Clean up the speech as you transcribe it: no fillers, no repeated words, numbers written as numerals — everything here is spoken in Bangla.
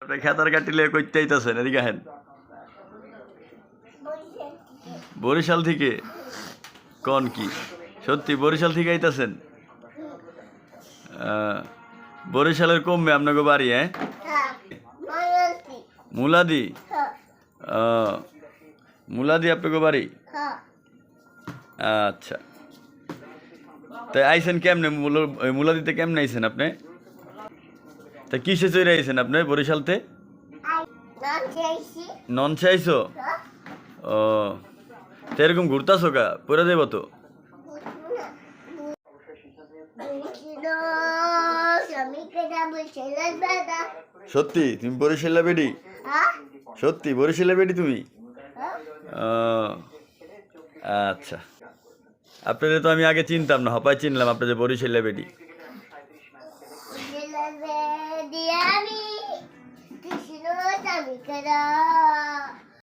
খেতার কাটিলে কইতে আইতাছেন এদিকে হেন বরিশাল থেকে কোন কি সত্যি বরিশাল থেকে আইতাছেন বরিশালের কমবে আপনাকে বাড়ি হ্যাঁ মুলাদি মুলাদি আপনাকে বাড়ি আচ্ছা তাই আইসেন কেমনে মুলাদিতে কেমনে আইসেন আপনি তা কিসে চলে আইসেন আপনি বরিশালতে ননসে আইসো ও তো এরকম ঘুরতাছো কা পরে দেবো তো সত্যি তুমি বরিশালা বেডি সত্যি বরিশালা বেডি তুমি আচ্ছা আপনাদের তো আমি আগে চিনতাম না হপায় চিনলাম আপনাদের বরিশালা বেডি